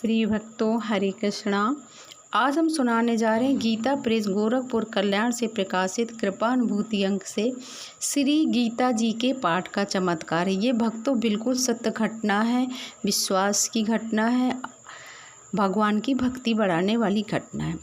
प्रिय भक्तों, हरे कृष्णा। आज हम सुनाने जा रहे हैं गीता प्रेस गोरखपुर कल्याण से प्रकाशित कृपानुभूति अंक से श्री गीता जी के पाठ का चमत्कार है। ये भक्तों बिल्कुल सत्य घटना है, विश्वास की घटना है, भगवान की भक्ति बढ़ाने वाली घटना है।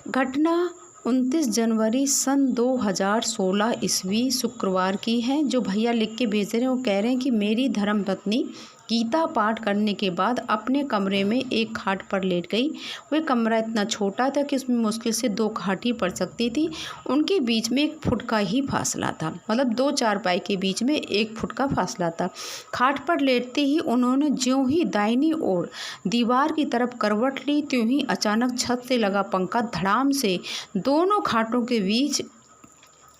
घटना 29 जनवरी सन 2016 ईस्वी शुक्रवार की है। जो भैया लिख के भेज रहे हैं वो कह रहे हैं कि मेरी धर्मपत्नी गीता पाठ करने के बाद अपने कमरे में एक खाट पर लेट गई। वह कमरा इतना छोटा था कि उसमें मुश्किल से 2 खाट ही पड़ सकती थी। उनके बीच में 1 फुट का ही फासला था, मतलब 2 चारपाई के बीच में 1 फुट का फासला था। खाट पर लेटते ही उन्होंने ज्यों ही दाहिनी ओर दीवार की तरफ करवट ली, त्यों ही अचानक छत से लगा पंखा धड़ाम से दोनों खाटों के बीच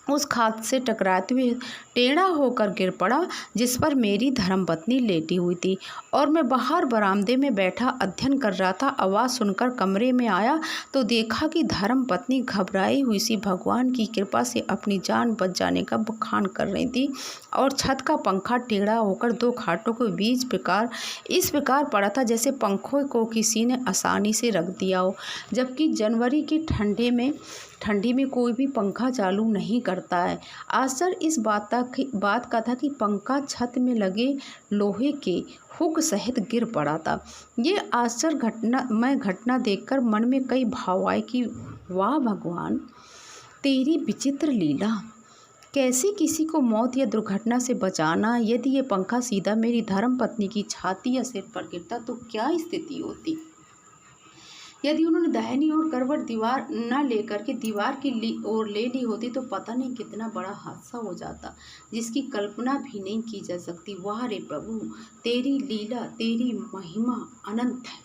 उस खाट से टकराते हुए टेढ़ा होकर गिर पड़ा, जिस पर मेरी धर्मपत्नी लेटी हुई थी और मैं बाहर बरामदे में बैठा अध्ययन कर रहा था। आवाज़ सुनकर कमरे में आया तो देखा कि धर्मपत्नी घबराई हुई सी भगवान की कृपा से अपनी जान बच जाने का बखान कर रही थी और छत का पंखा टेढ़ा होकर 2 खाटों के बीच इस प्रकार पड़ा था जैसे पंखों को किसी ने आसानी से रख दिया हो। जबकि जनवरी की ठंडी में कोई भी पंखा चालू नहीं करता है। आश्चर्य इस बात का था कि पंखा छत में लगे लोहे के हुक सहित गिर पड़ा था। ये आश्चर्य घटना देखकर मन में कई भाव आए कि वाह भगवान, तेरी विचित्र लीला। कैसे किसी को मौत या दुर्घटना से बचाना। यदि ये पंखा सीधा मेरी धर्मपत्नी की छाती या सिर पर गिरता तो क्या स्थिति होती। यदि उन्होंने दाहिनी ओर करवट दीवार न लेकर के दीवार की ओर ले ली होती तो पता नहीं कितना बड़ा हादसा हो जाता, जिसकी कल्पना भी नहीं की जा सकती। वाह रे प्रभु, तेरी लीला, तेरी महिमा अनंत है।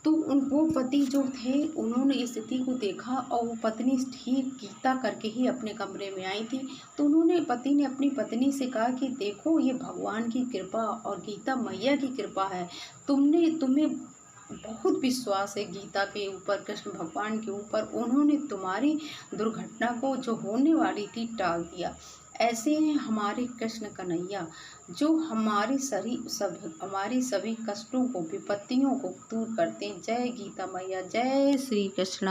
तो वो पति जो थे उन्होंने इस स्थिति को देखा और वो पत्नी ठीक गीता करके ही अपने कमरे में आई थी। तो पति ने अपनी पत्नी से कहा कि देखो, ये भगवान की कृपा और गीता मैया की कृपा है। तुम्हें बहुत विश्वास है गीता के ऊपर, कृष्ण भगवान के ऊपर। उन्होंने तुम्हारी दुर्घटना को जो होने वाली थी टाल दिया। ऐसे हैं हमारे कृष्ण कन्हैया, जो हमारी सभी कष्टों को, विपत्तियों को दूर करते हैं। जय गीता मैया, जय श्री कृष्णा।